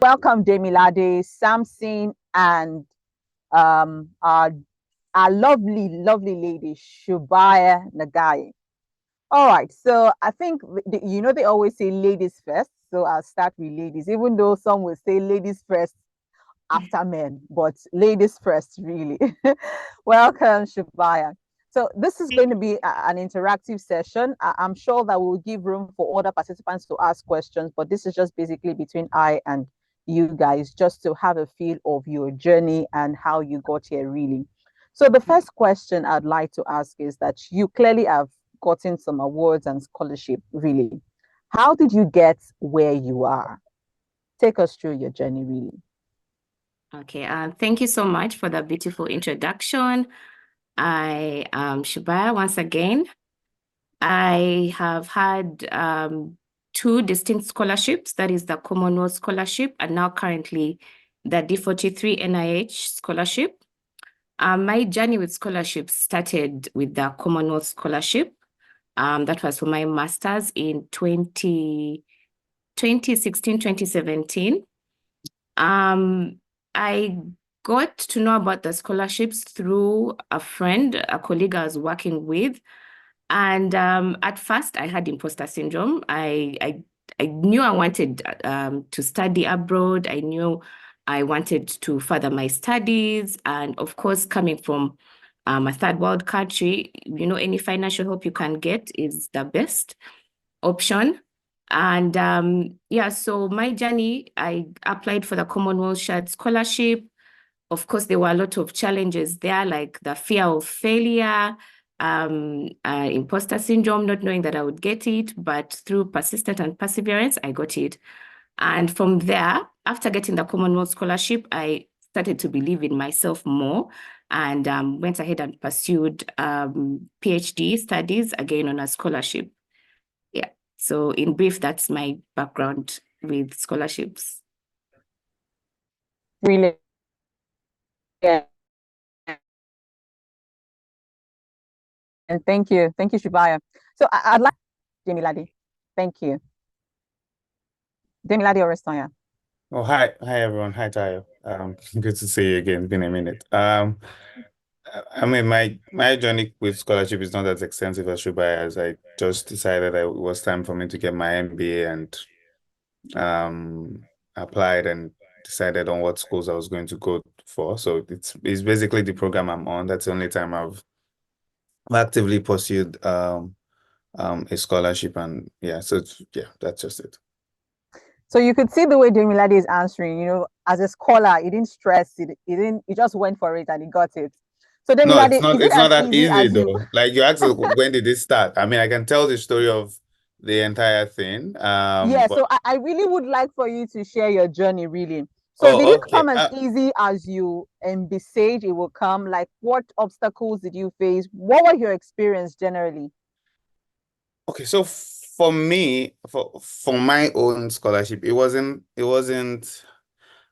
welcome Demilade, Samson, and um, our, our lovely, lovely lady, Shubaya Nagai. All right, so I think, they always say ladies first. So I'll start with ladies, even though some will say ladies first after men, but ladies first, really. Welcome, Shubaya. So this is going to be an interactive session. I'm sure that we'll give room for other participants to ask questions, but this is just basically between I and you guys, just to have a feel of your journey and how you got here, really. So the first question I'd like to ask is that you clearly have gotten some awards and scholarship, really. How did you get where you are? Take us through your journey, really. Okay, thank you so much for the beautiful introduction. I am Shubaya once again. I have had two distinct scholarships, that is the Commonwealth Scholarship and now currently the D43 NIH Scholarship. My journey with scholarships started with the Commonwealth Scholarship. That was for my master's in 2016, 2017. I got to know about the scholarships through a friend, a colleague I was working with. And at first I had imposter syndrome. I knew I wanted to study abroad. I knew I wanted to further my studies. And of course, coming from a third world country, any financial help you can get is the best option. And so my journey, I applied for the Commonwealth Shared Scholarship. Of course, there were a lot of challenges there, like the fear of failure, imposter syndrome, not knowing that I would get it, but through persistence and perseverance, I got it. And from there, after getting the Commonwealth Scholarship, I started to believe in myself more and went ahead and pursued PhD studies again on a scholarship. Yeah. So in brief, that's my background with scholarships. Really? Yeah. And thank you, Shubaya. So I'd like Demilade. Thank you. Demilade or Restonia. Oh, hi everyone. Hi, Tayo. Good to see you again. It's been a minute. I mean, my journey with scholarship is not as extensive as Shubaya, as I just decided it was time for me to get my MBA and applied and decided on what schools I was going to go for. So it's basically the program I'm on. That's the only time I've actively pursued a scholarship, and so that's just it. So you could see the way Demilade is answering, as a scholar, he didn't stress it. He just went for it and he got it. So Demilade, no, it's not that easy though. Like you asked, when did it start? I mean, I can tell the story of the entire thing. So I really would like for you to share your journey, really. So did it come as easy as you envisaged it will come? Like, what obstacles did you face? What was your experience generally? Okay, so for me, for my own scholarship, it wasn't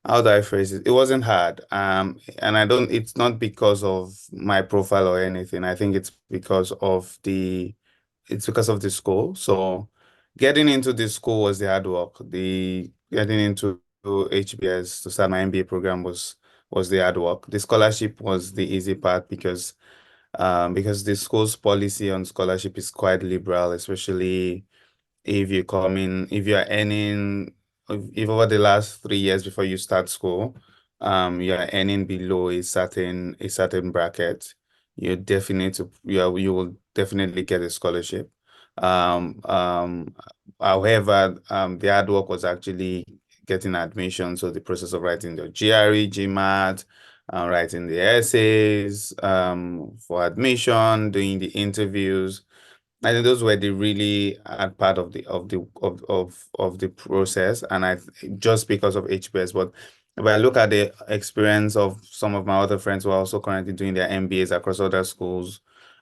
how do I phrase it? It wasn't hard. And it's not because of my profile or anything. I think it's because of the school. So getting into the school was the hard work. Getting into HBS to start my MBA program was the hard work. The scholarship was the easy part because the school's policy on scholarship is quite liberal, especially if you are earning, if over the last 3 years before you start school, you are earning below a certain bracket, you will definitely get a scholarship. However, the hard work was actually getting admission. So the process of writing the GRE, GMAT, writing the essays for admission, doing the interviews. I think those were the really hard part of the process, and just because of HBS. But if I look at the experience of some of my other friends who are also currently doing their MBAs across other schools,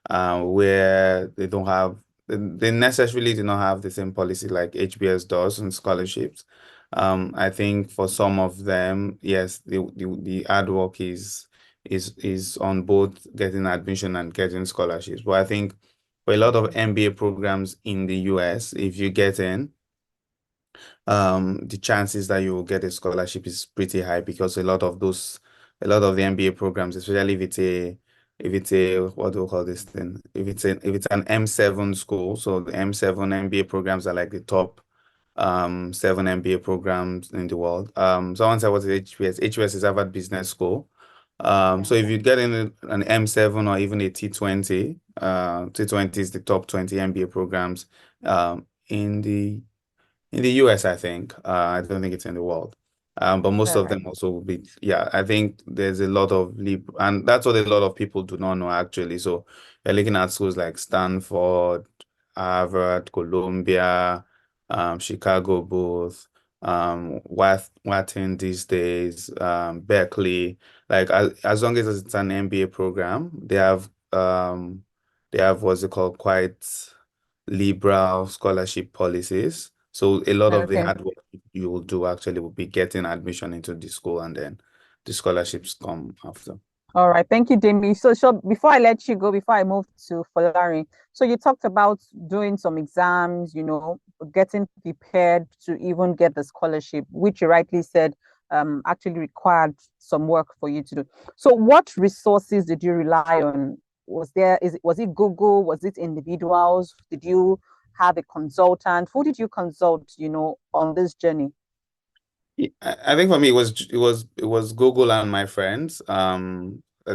where they necessarily do not have the same policy like HBS does on scholarships. I think for some of them, yes, the hard work is on both getting admission and getting scholarships. But I think for a lot of MBA programs in the US, if you get in, the chances that you will get a scholarship is pretty high because a lot of the MBA programs, especially if it's a what do we call this thing? If it's an M7 school, so the M7 MBA programs are like the top 7 MBA programs in the world. Someone said what is HBS? HBS is Harvard Business School. So if you get in an M7 or even a T20, T20 is the top 20 MBA programs in the US, I think. I don't think it's in the world. But most of them also will be, yeah, I think there's a lot of and that's what a lot of people do not know actually. So you're looking at schools like Stanford, Harvard, Columbia, Chicago Booth, Wharton these days, Berkeley. Like as long as it's an MBA program, they have what's it called, quite liberal scholarship policies. So a lot of the Okay. hard work you will do actually will be getting admission into the school, and then the scholarships come after. All right. Thank you, Demi. So before I let you go, before I move to Folari, so you talked about doing some exams, getting prepared to even get the scholarship, which you rightly said actually required some work for you to do. So what resources did you rely on? Was it Google? Was it individuals? Did you have a consultant? Who did you consult, on this journey? I think for me it was Google and my friends. I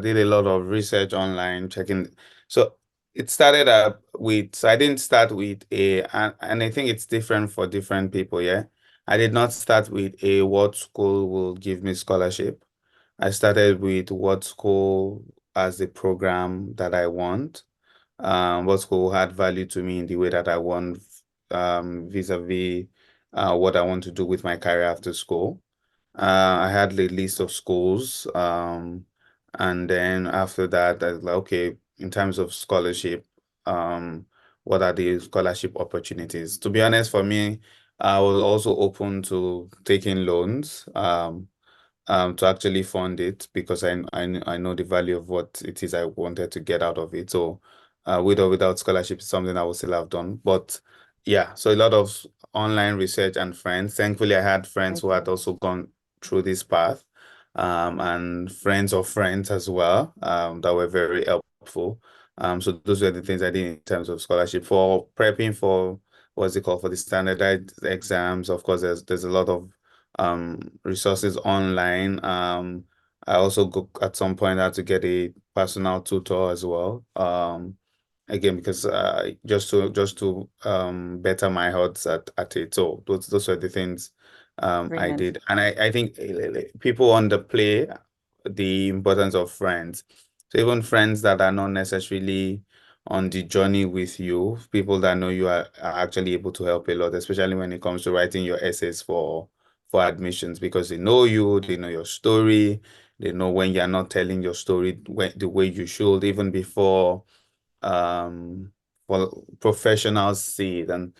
did a lot of research online, checking. So it started up with, so I didn't start with and I think it's different for different people, yeah. I did not start with what school will give me scholarship. I started with what school as the program that I want, what school had value to me in the way that I want, vis-a-vis what I want to do with my career after school. I had the list of schools, and then after that, I was like, okay, in terms of scholarship, what are the scholarship opportunities? To be honest, for me, I was also open to taking loans, to actually fund it because I know the value of what it is I wanted to get out of it. So, with or without scholarship is something I would still have done. But yeah, so a lot of online research and friends. Thankfully, I had friends who had also gone through this path, and friends of friends as well, that were very helpful. So those were the things I did in terms of scholarship. For prepping for what's it called, for the standardized exams. Of course, there's a lot of resources online. I also at some point had to get a personal tutor as well. Again, because just to better my odds at it. So those were the things I Brilliant. did. And I think people underplay the importance of friends. So even friends that are not necessarily on the journey with you, people that know you are actually able to help a lot, especially when it comes to writing your essays for admissions, because they know you, they know your story, they know when you're not telling your story the way you should, even before well, professionals see it. And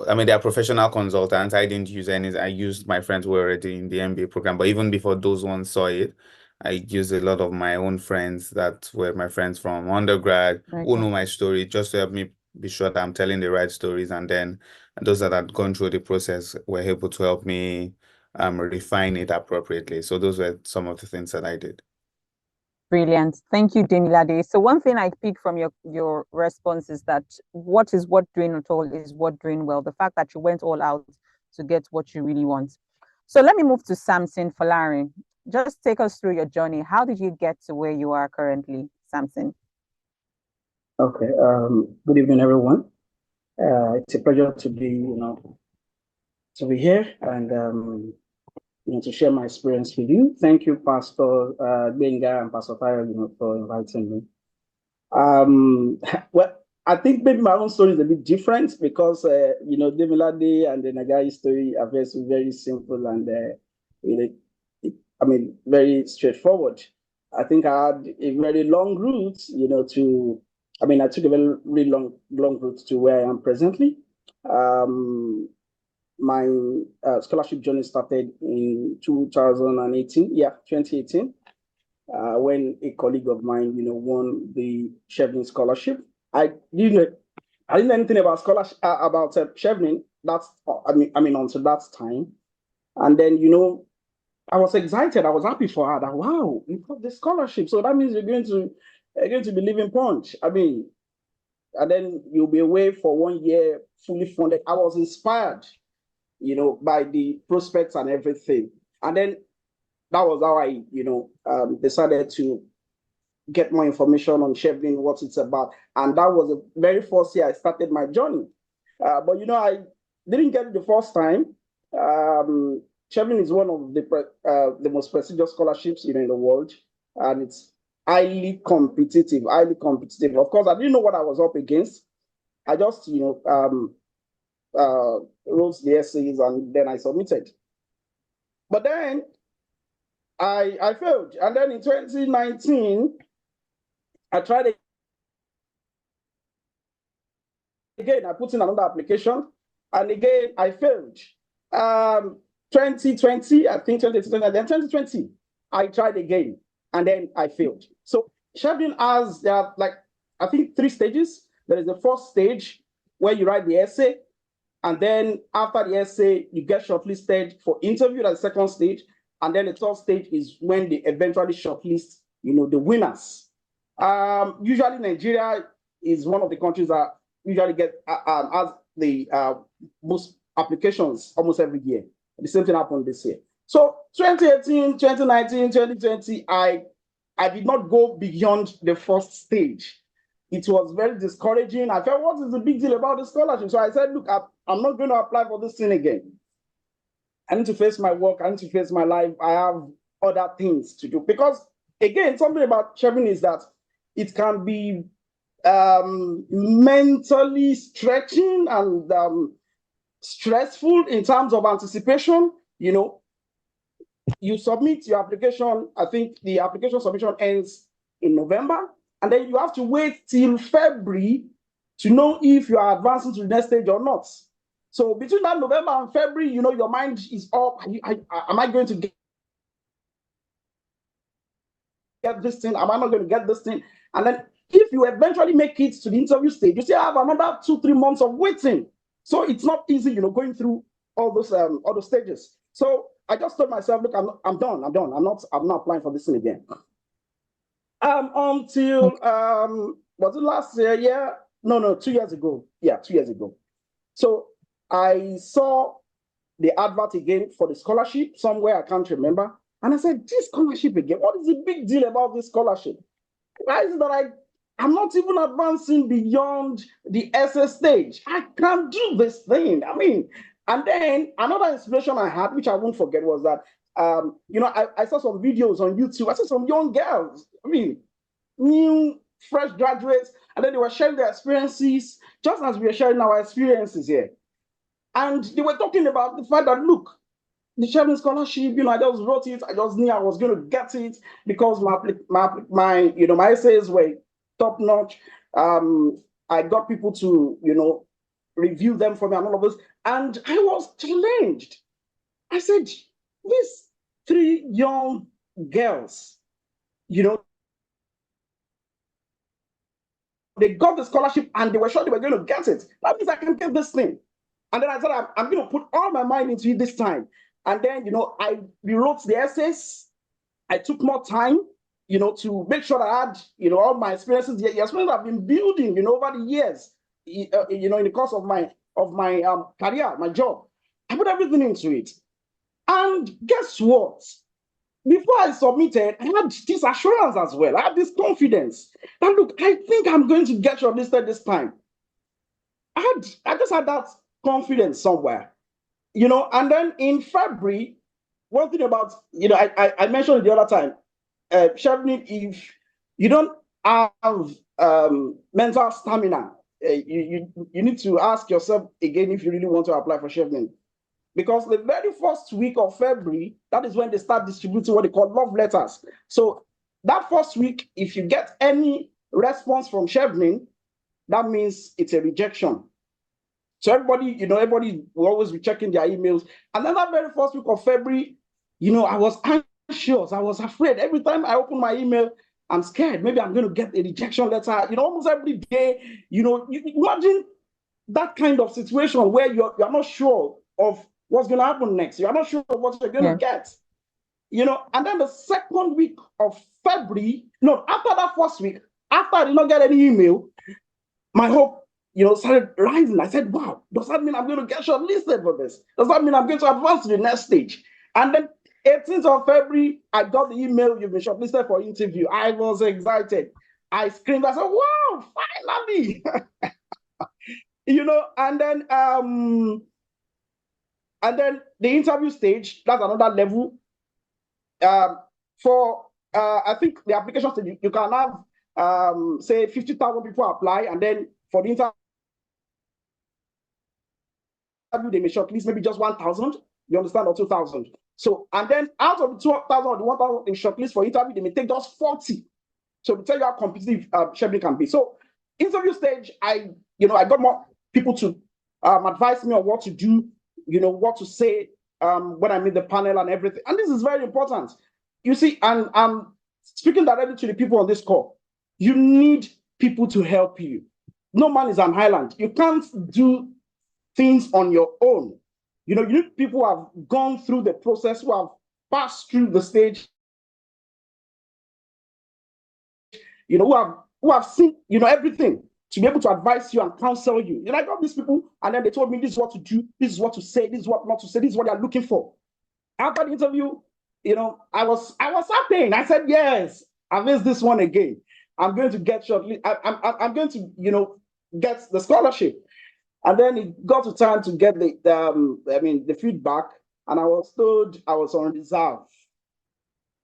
I mean, they are professional consultants. I didn't use any, I used my friends who were already in the MBA program, but even before those ones saw it, I used a lot of my own friends that were my friends from undergrad who know my story, just to help me be sure that I'm telling the right stories. And then those that had gone through the process were able to help me refine it appropriately. So those were some of the things that I did. Brilliant. Thank you, Demilade. So one thing I pick from your response is that what doing at all is what doing well. The fact that you went all out to get what you really want. So let me move to Samson Folari. Just take us through your journey. How did you get to where you are currently, Samson? Okay. Good evening, everyone. It's a pleasure to be here and to share my experience with you. Thank you, Pastor Benga and Pastor Fire, for inviting me. Well, I think maybe my own story is a bit different because Demilade and the Nagai story are very, very simple and very straightforward. I think I had a very long route, I took a very, really long route to where I am presently. My scholarship journey started in 2018, when a colleague of mine, won the Chevron scholarship. I I didn't know anything about scholarship, about Chevening. That's, I mean, until that time. And then, you know, I was excited. I was happy for her that, wow, you got the scholarship. So that means you're going to be living Punch. I mean, and then you'll be away for 1 year, fully funded. I was inspired, you know, by the prospects and everything. And then that was how I, you know, decided to get more information on Chevening, what it's about. And that was the very first year I started my journey. But, you know, I didn't get it the first time. Chevening is one of the most prestigious scholarships, you know, in the world. And it's highly competitive, highly competitive. Of course, I didn't know what I was up against. I just, you know, wrote the essays and then I submitted. But then I failed. And then in 2019, I tried it again. I put in another application and again I failed. 2020, I think 2020, and then 2020, I tried again and then I failed. So Chevening has, there are like, I think 3 stages. There is the first stage where you write the essay, and then after the essay, you get shortlisted for interview. That's the second stage. And then the third stage is when they eventually shortlist, you know, the winners. Usually Nigeria is one of the countries that usually get has the most applications almost every year. The same thing happened this year. So 2018, 2019, 2020, I did not go beyond the first stage. It was very discouraging. I felt, what is the big deal about the scholarship? So I said, look, I'm not going to apply for this thing again. I need to face my work. I need to face my life. I have other things to do. Because, again, something about Chevening is that it can be mentally stretching and stressful in terms of anticipation. You know, you submit your application. I think the application submission ends in November. And then you have to wait till February to know if you are advancing to the next stage or not. So between that November and February, you know, your mind is up. Am I going to get this thing? Am I not going to get this thing? And then if you eventually make it to the interview stage, you still have another 2-3 months of waiting. So it's not easy, you know, going through all those stages. So I just told myself, look, I'm done. I'm not applying for this thing again. Until was it last year? Yeah, no, 2 years ago. Yeah, 2 years ago. So I saw the advert again for the scholarship somewhere, I can't remember. And I said, this scholarship again, what is the big deal about this scholarship? Why is it that I'm not even advancing beyond the SS stage? I can't do this thing. I mean, and then another inspiration I had, which I won't forget, was that you know, I saw some videos on YouTube. I saw some young girls, I mean, new, fresh graduates, and then they were sharing their experiences, just as we are sharing our experiences here. And they were talking about the fact that, look, the Chevening scholarship, you know, I just wrote it. I just knew I was going to get it because my essays were top notch. I got people to, you know, review them for me and all of this. And I was challenged. I said, these 3 young girls, you know, they got the scholarship and they were sure they were going to get it. That means I can get this thing. And then I said, I'm going to put all my mind into it this time. And then, you know, I rewrote the essays. I took more time, you know, to make sure that I had, you know, all my experiences. The experience I've been building, you know, over the years, you know, in the course of my career, my job. I put everything into it. And guess what? Before I submitted, I had this assurance as well. I had this confidence that, look, I think I'm going to get shortlisted this time. I just had that confidence somewhere, you know. And then in February, one thing about, you know, I mentioned it the other time, Chevening, if you don't have mental stamina, you need to ask yourself again if you really want to apply for Chevening. Because the very first week of February, that is when they start distributing what they call love letters. So that first week, if you get any response from Chevening, that means it's a rejection. So everybody will always be checking their emails. And then that very first week of February, you know, I was anxious. I was afraid. Every time I open my email, I'm scared. Maybe I'm going to get a rejection letter. You know, almost every day, you know, imagine that kind of situation where you're not sure of what's going to happen next. You're not sure of what you're going to get. And then the second week of February, no, after that first week, after I did not get any email, my hope, started rising. I said, wow, does that mean I'm going to get shortlisted for this? Does that mean I'm going to advance to the next stage? And then 18th of February, I got the email, you've been shortlisted for interview. I was excited. I screamed, I said, wow, finally. And then the interview stage, that's another level. I think the application stage, you can have, say 50,000 people apply, and then for the interview, they may shortlist maybe just 1,000, you understand, or 2,000. So, and then out of the 2,000 or the 1,000 they shortlist for interview, they may take just 40. So to tell you how competitive scheduling can be. So, interview stage, I got more people to advise me on what to do, what to say when I meet the panel and everything. And this is very important. You see, and I'm speaking directly to the people on this call. You need people to help you. No man is an island. You can't do things on your own. You need people who have gone through the process, who have passed through the stage, who have seen, everything, to be able to advise you and counsel you. I got these people, and then they told me this is what to do, this is what to say, this is what not to say, this is what they're looking for. After the interview, I was happy. I said, yes, I missed this one again. I'm going to get shortly. I'm going to, get the scholarship. And then it got to time to get the feedback, and I was told I was on reserve.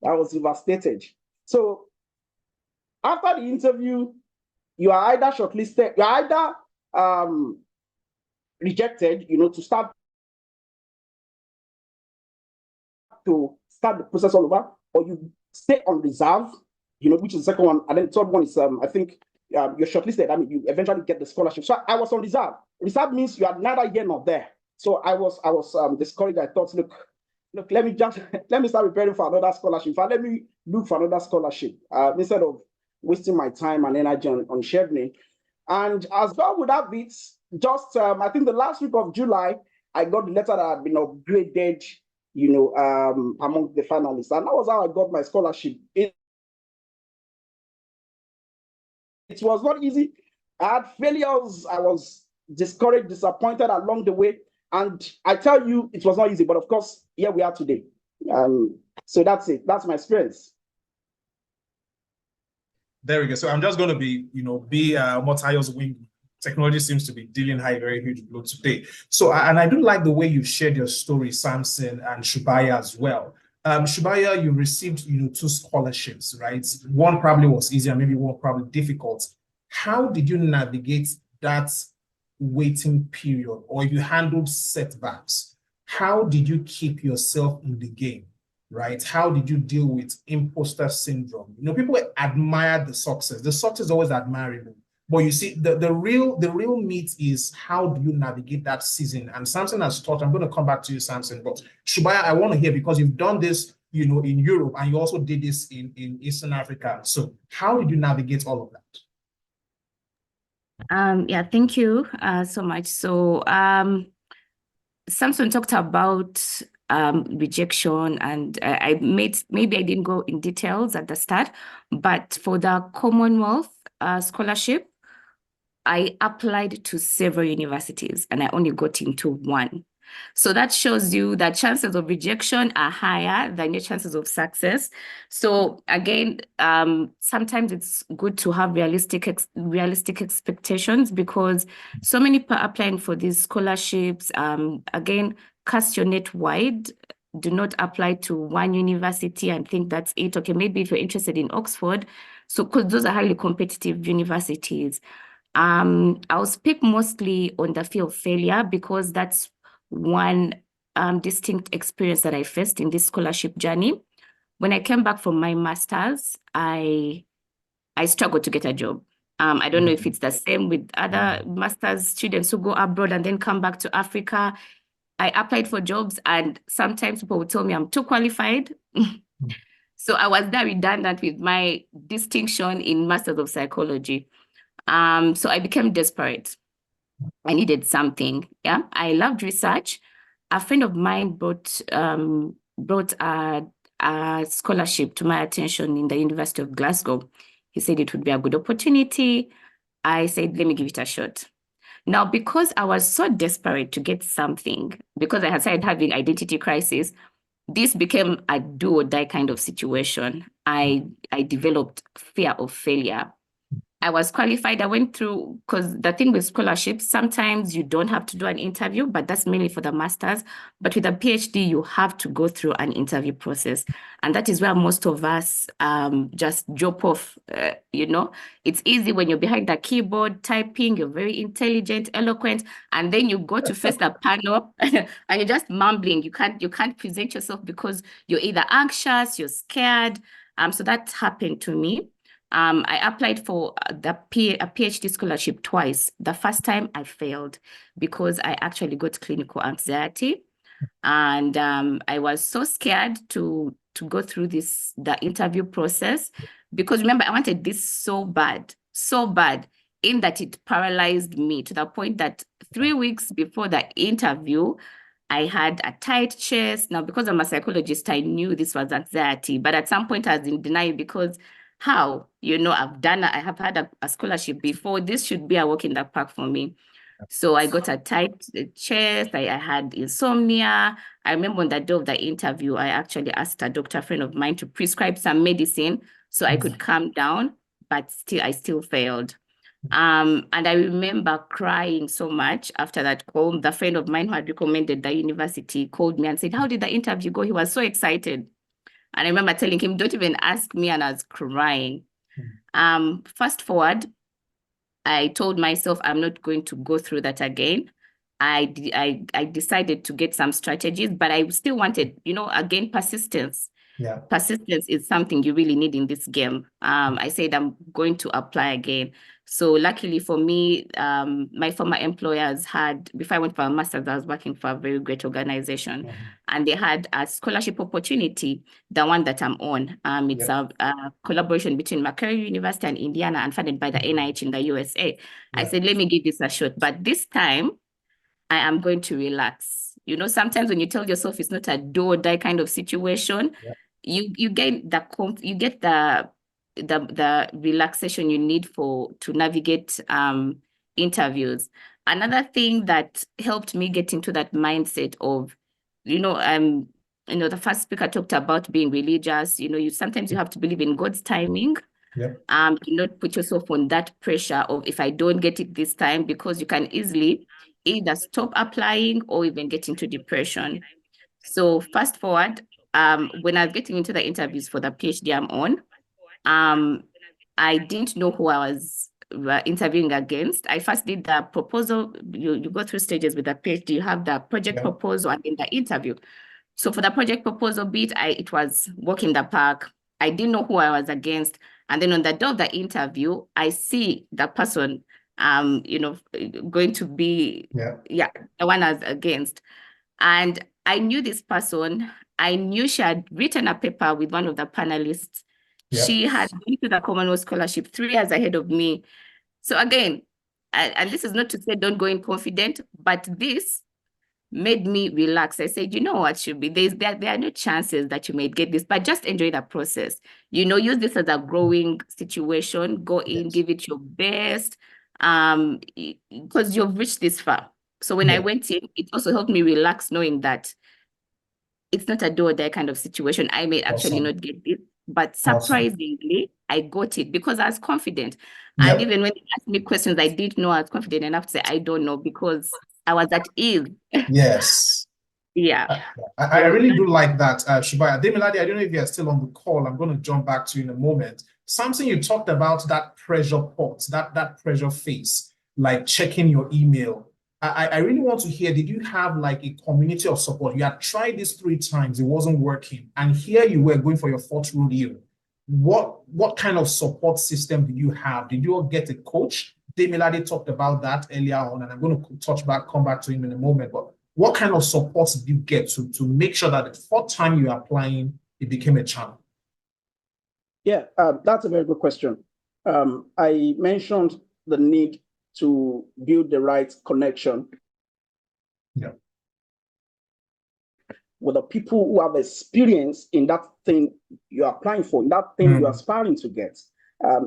I was devastated. So after the interview, you are either shortlisted, you are either rejected, to start the process all over, or you stay on reserve, which is the second one, and then the third one is I think you're shortlisted. you eventually get the scholarship. So I was on reserve. Reserve means you are neither here nor there. So I was discouraged. I thought, look, let me start preparing for another scholarship. Let me look for another scholarship instead of wasting my time and energy on Chevening. And as God would have it, just I think the last week of July, I got the letter that I had been upgraded, among the finalists, and that was how I got my scholarship. It was not easy. I had failures. I was discouraged, disappointed along the way, and I tell you, it was not easy. But of course, here we are today. So that's it. That's my experience. There we go. So I'm just going to be Motayo's wing. Technology seems to be dealing a very huge blow today. So, and I do like the way you shared your story, Samson and Shubaya as well. Shubaya, you received, 2 scholarships, right? One probably was easier, maybe one probably difficult. How did you navigate that waiting period, or if you handled setbacks? How did you keep yourself in the game? Right? How did you deal with imposter syndrome? People admire the success. The success is always admirable. But you see, the real meat is, how do you navigate that season? And Samson has taught. I'm going to come back to you, Samson. But Shubaya, I want to hear, because you've done this, in Europe, and you also did this in Eastern Africa. So how did you navigate all of that? Yeah, thank you so much. So Samson talked about rejection, and maybe I didn't go in details at the start, but for the Commonwealth scholarship, I applied to several universities and I only got into one. So that shows you that chances of rejection are higher than your chances of success. So again, sometimes it's good to have realistic expectations, because so many people applying for these scholarships. Again, cast your net wide. Do not apply to one university and think that's it. Okay, maybe if you're interested in Oxford, so because those are highly competitive universities. I'll speak mostly on the fear of failure, because that's one distinct experience that I faced in this scholarship journey. When I came back from my master's, I struggled to get a job. I don't know if it's the same with other master's students who go abroad and then come back to Africa. I applied for jobs, and sometimes people would tell me I'm too qualified. So I was there redundant with my distinction in Masters of Psychology. So I became desperate. I needed something. Yeah, I loved research. A friend of mine brought a scholarship to my attention in the University of Glasgow. He said it would be a good opportunity. I said, let me give it a shot. Now, because I was so desperate to get something, because I had started having identity crisis, this became a do or die kind of situation. I developed fear of failure. I was qualified. I went through, because the thing with scholarships, sometimes you don't have to do an interview, but that's mainly for the masters. But with a PhD, you have to go through an interview process. And that is where most of us just drop off. It's easy when you're behind the keyboard typing, you're very intelligent, eloquent, and then you go to face the panel and you're just mumbling. You can't present yourself because you're either anxious, you're scared. So that happened to me. I applied for a PhD scholarship twice. The first time I failed because I actually got clinical anxiety. And I was so scared to go through the interview process, because remember, I wanted this so bad, in that it paralyzed me to the point that 3 weeks before the interview, I had a tight chest. Now, because I'm a psychologist, I knew this was anxiety, but at some point I was in denial because how? I have had a scholarship before. This should be a walk in the park for me. So I got a tight chest. I had insomnia. I remember on the day of the interview, I actually asked a doctor friend of mine to prescribe some medicine so I could calm down, but I still failed. And I remember crying so much after that call. The friend of mine who had recommended the university called me and said, how did the interview go? He was so excited. And I remember telling him, don't even ask me, and I was crying. Fast forward, I told myself I'm not going to go through that again. I decided to get some strategies, but I still wanted, again, persistence. Yeah. Persistence is something you really need in this game. I said I'm going to apply again. So luckily for me, my former employers before I went for a master's, I was working for a very great organization, and they had a scholarship opportunity, the one that I'm on. It's a collaboration between Macquarie University and Indiana, and funded by the NIH in the USA. I said, let me give this a shot, but this time I am going to relax. Sometimes when you tell yourself it's not a do or die kind of situation, you get the relaxation you need to navigate interviews. Another thing that helped me get into that mindset of, the first speaker talked about being religious. Sometimes you have to believe in God's timing. Yeah. Do not put yourself on that pressure of, if I don't get it this time, because you can easily either stop applying or even get into depression. So fast forward, when I was getting into the interviews for the PhD I'm on, I didn't know who I was interviewing against. I first did the proposal. You go through stages with the PhD. You have the project proposal and then the interview. So for the project proposal bit, it was walk in the park. I didn't know who I was against. And then on the day of the interview, I see the person, going to be, the one I was against. And I knew this person. I knew she had written a paper with one of the panelists. She had been to the Commonwealth Scholarship 3 years ahead of me. So again, and this is not to say don't go in confident, but this made me relax. I said, you know what, should be there are no chances that you may get this, but just enjoy the process. Use this as a growing situation. Go in, give it your best, because you've reached this far. So when I went in, it also helped me relax, knowing that it's not a do or die kind of situation. I may actually not get this, but surprisingly, I got it because I was confident. And even when they asked me questions, I didn't know, I was confident enough to say, I don't know, because I was at ease. Yes. Yeah. I really do like that, Shubaya. Demilade, I don't know if you're still on the call. I'm going to jump back to you in a moment. Something you talked about, that pressure pot, that pressure face, like checking your email. I really want to hear, did you have like a community of support? You had tried this 3 times, it wasn't working. And here you were going for your 4th rodeo. What kind of support system did you have? Did you all get a coach? Demilade talked about that earlier on, and I'm going to come back to him in a moment. But what kind of support did you get to make sure that the 4th time you're applying, it became a channel? Yeah, that's a very good question. I mentioned the need to build the right connection with the people who have experience in that thing you're applying for, in that thing you're aspiring to get.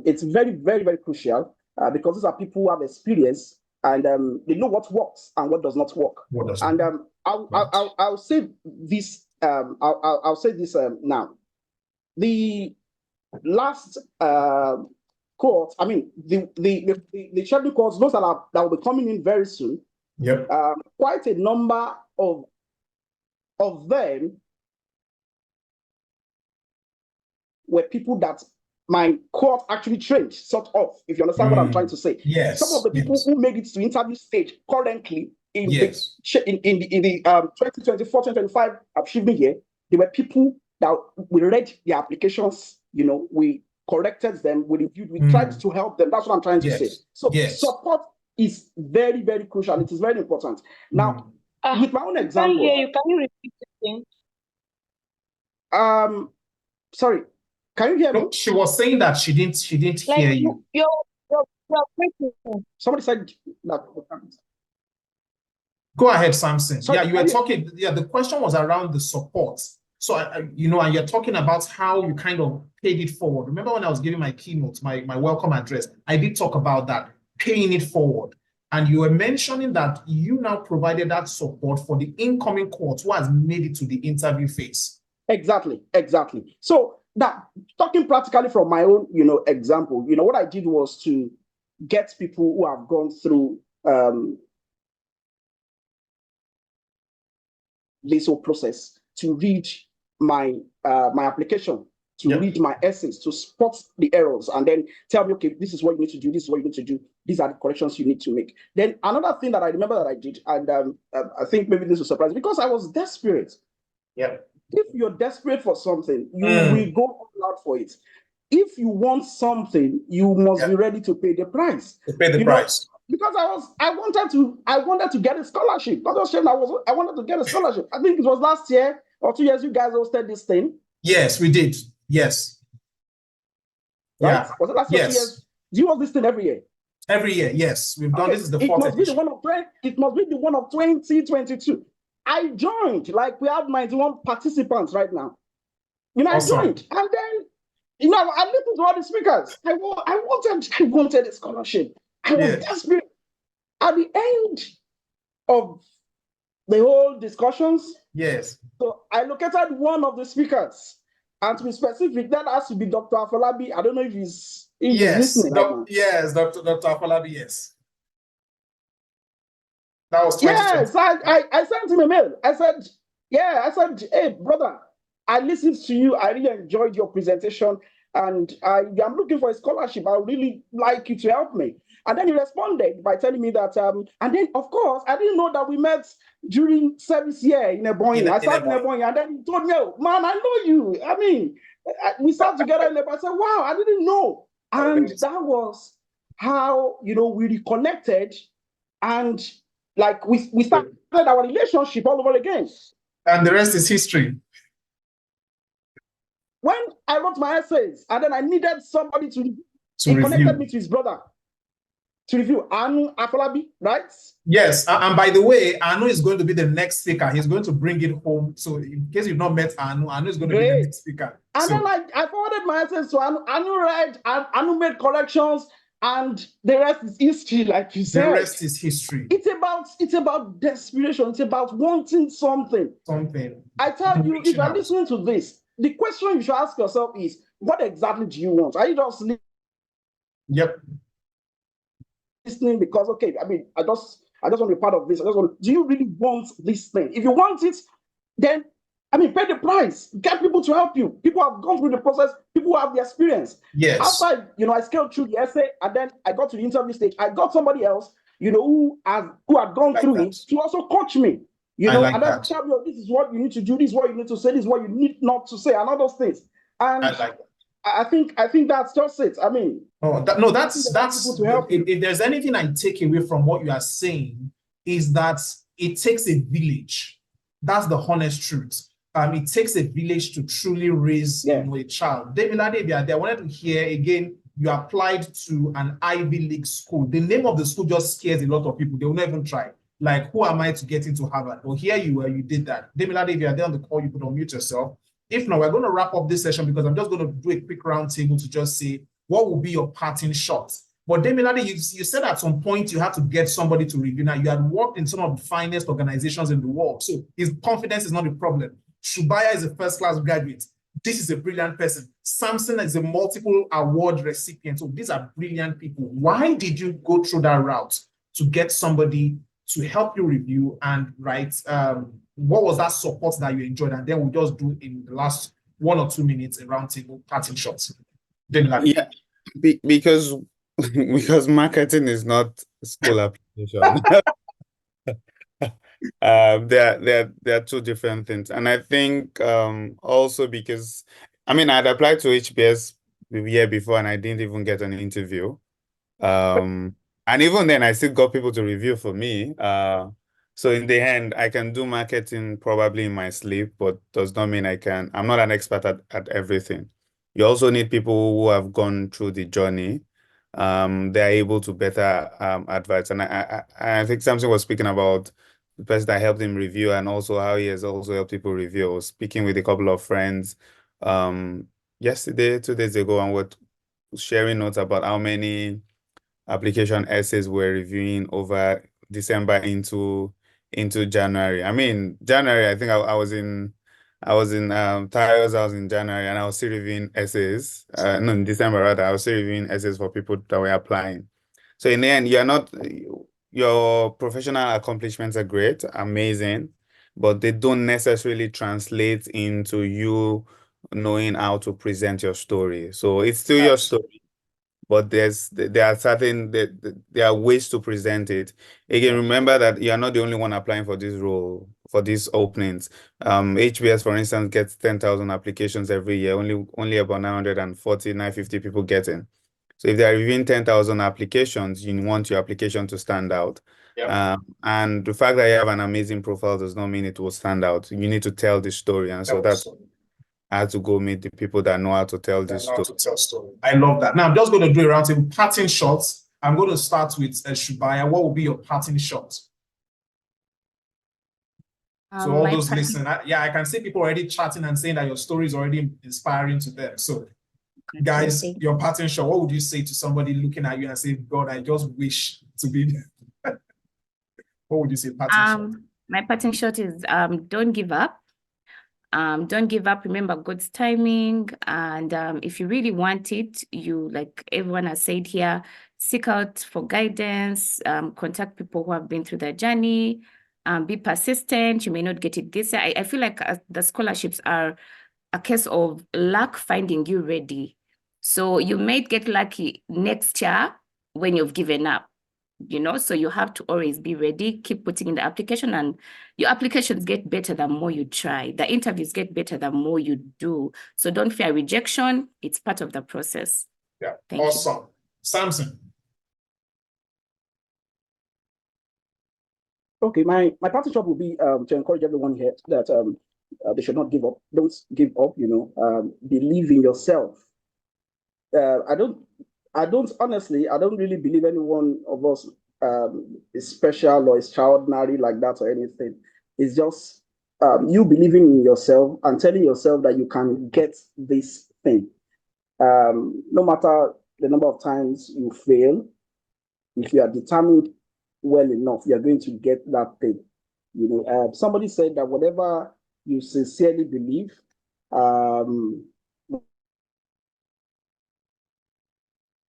It's very, very, very crucial because these are people who have experience and they know what works and what does not work. And I'll say this. I'll say this now. The last cohort, I mean, the scheduled cohorts, those that will be coming in very soon. Yep. Quite a number of them were people that my court actually trained, sort of, if you understand what I'm trying to say. Yes. Some of the people who made it to interview stage currently in the 2024-2025 achievement year, they were people that we read their applications, you know, we corrected them, we reviewed, we tried to help them. That's what I'm trying to say. So support is very, very crucial. It is very important. Now, with my own example. I can't hear you. Can you repeat it again? Sorry. Can you hear me? No, she was saying that she didn't hear you. You're Somebody said that. Go ahead, Samson. Sorry, yeah, you were talking. Yeah, the question was around the support. So, you know, and you're talking about how you kind of paid it forward. Remember when I was giving my keynote, my welcome address, I did talk about that, paying it forward. And you were mentioning that you now provided that support for the incoming cohort who has made it to the interview phase. Exactly. So that talking practically from my own, you know, example, you know, what I did was to get people who have gone through this whole process to read my my application, to read my essays, to spot the errors, and then tell me, okay, this is what you need to do, this is what you need to do, these are the corrections you need to make. Then another thing that I remember that I did, and I think maybe this will surprise you, because I was desperate. Yeah. If you're desperate for something, you will go all out for it. If you want something, you must be ready to pay the price. To pay the price. Because I wanted to get a scholarship. I wanted to get a scholarship. I think it was last year or 2 years you guys hosted this thing. Yes, we did. Yes. Right? Yeah. Was it last year? 2 years? Do you host this thing every year? Every year, yes. We've done this is the fourth edition. It must be the one of 2022. I joined, like we have 91 participants right now. You know, awesome. I joined. And then, you know, I listened to all the speakers. I wanted a scholarship. I was desperate. At the end of the whole discussions, so I located one of the speakers. And to be specific, that has to be Dr. Afolabi. I don't know if he's listening. Yes, Dr. Afolabi, yes. That was 2020. Yes, I sent him a mail. I said, hey, brother, I listened to you. I really enjoyed your presentation. And I'm looking for a scholarship. I would really like you to help me. And then he responded by telling me that, and then, of course, I didn't know that we met during service year in Ebonyi. I started in Ebonyi, and then he told me, oh, man, I know you. I mean, we sat together in Ebonyi. I said, wow, I didn't know. And that was how, you know, we reconnected, and like we started our relationship all over again. And the rest is history. When I wrote my essays, and then I needed somebody to he review. Connected me to his brother to review. Anu Afolabi, right? Yes, and by the way, Anu is going to be the next speaker. He's going to bring it home. So in case you've not met Anu, Anu is going to be the next speaker. And then I forwarded my essays to Anu. Anu read, and Anu made corrections, and the rest is history, like you said. The rest is history. It's about desperation. It's about wanting something. I tell you, if you're listening to this, the question you should ask yourself is, what exactly do you want? Are you just listening because, okay, I mean, I just want to be part of this. Do you really want this thing? If you want it, then, I mean, pay the price. Get people to help you. People have gone through the process. People have the experience. Yes. After, you know, I scaled through the essay, and then I got to the interview stage. I got somebody else, you know, who had gone through it to also coach me. You know, and then tell me, oh, this is what you need to do, this is what you need to say, this is what you need not to say, and all those things. And I think that's just it. I mean, that's if there's anything I take away from what you are saying, is that it takes a village. That's the honest truth. It takes a village to truly raise a child. David, I wanted to hear again you applied to an Ivy League school. The name of the school just scares a lot of people. They will not even try. Like, who am I to get into Harvard? Well, here you were, you did that. Demilade, if you are there on the call, you could unmute yourself. If not, we're going to wrap up this session because I'm just going to do a quick round table to just say, what will be your parting shot? But Demilade, you said at some point you had to get somebody to review. Now, you had worked in some of the finest organizations in the world. So his confidence is not a problem. Shubaya is a first-class graduate. This is a brilliant person. Samson is a multiple award recipient. So these are brilliant people. Why did you go through that route to get somebody to help you review and write? What was that support that you enjoyed? And then we'll just do in the last 1 or 2 minutes a roundtable parting shots. Yeah, because marketing is not school application. There are two different things, and I think also because I'd applied to HBS the year before and I didn't even get an interview, and even then I still got people to review for me. So in the end, I can do marketing probably in my sleep, but does not mean I'm not an expert at everything. You also need people who have gone through the journey. They're able to better advise, and I think Samson was speaking about the person that helped him review and also how he has also helped people review. I was speaking with a couple of friends yesterday, 2 days ago, and we're sharing notes about how many application essays we're reviewing over December into January. January, I think I was in Tyros, I was in January, and I was still reviewing essays. No, in December rather, I was still reviewing essays for people that were applying. So in the end, your professional accomplishments are great, amazing, but they don't necessarily translate into you knowing how to present your story. So it's still your story, but there are ways to present it. Again, remember that you are not the only one applying for this role, for these openings. HBS, for instance, gets 10,000 applications every year. Only about 950 people get in. So if they are reviewing 10,000 applications, you want your application to stand out. Yeah. And the fact that you have an amazing profile does not mean it will stand out. You need to tell the story. And so I had to go meet the people that know how to tell this story. I love that. Now I'm just going to do a roundtable parting shots. I'm going to start with Shubaya. What will be your parting shot? So all those listening, I can see people already chatting and saying that your story is already inspiring to them. So guys, your parting shot, what would you say to somebody looking at you and say, God, I just wish to be there? What would you say, parting shot? My parting shot is don't give up. Don't give up. Remember God's timing. And if you really want it, you, like everyone has said here, seek out for guidance, contact people who have been through their journey, be persistent. You may not get it this year. I feel like the scholarships are a case of luck finding you ready. So you might get lucky next year when you've given up, so you have to always be ready, keep putting in the application, and your applications get better the more you try. The interviews get better the more you do. So don't fear rejection. It's part of the process. Yeah, Thank awesome. you. Samson. Okay, my parting shot will be to encourage everyone here that they should not give up. Don't give up. Believe in yourself. I don't honestly, I don't really believe any one of us is special or is extraordinary like that or anything. It's just you believing in yourself and telling yourself that you can get this thing. No matter the number of times you fail, if you are determined well enough, you are going to get that thing. Somebody said that whatever you sincerely believe,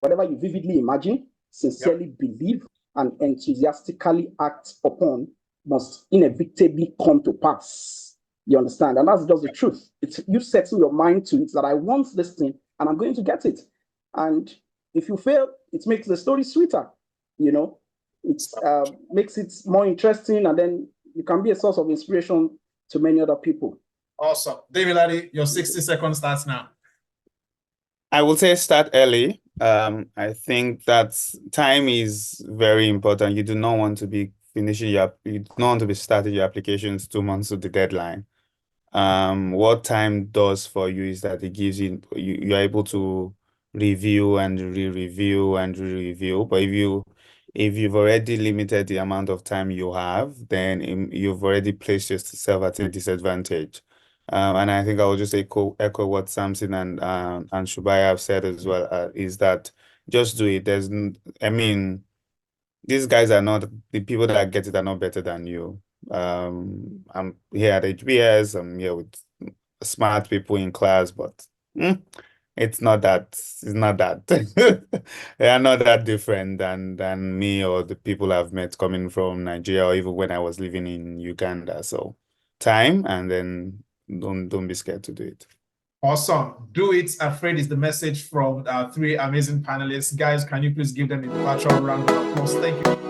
whatever you vividly imagine, sincerely believe, and enthusiastically act upon must inevitably come to pass. You understand? And that's just the truth. It's you setting your mind to it that I want this thing and I'm going to get it. And if you fail, it makes the story sweeter. It makes it more interesting, and then you can be a source of inspiration to many other people. Awesome. Demilade, your 60 seconds starts now. I will say start early. I think that time is very important. You do not want to be starting your applications 2 months to the deadline. What time does for you is that it gives you're able to review and re-review and re-review. But if you've already limited the amount of time you have, then you've already placed yourself at a disadvantage. And I think I will just echo what Samson and Shubhaya have said as well, is that just do it. I mean, these guys are not, the people that get it are not better than you. I'm here at HBS, I'm here with smart people in class, but it's not that they are not that different than me or the people I've met coming from Nigeria or even when I was living in Uganda. So time, and then don't be scared to do it. Awesome. Do it afraid is the message from our three amazing panelists. Guys, can you please give them a virtual round of applause? Thank you.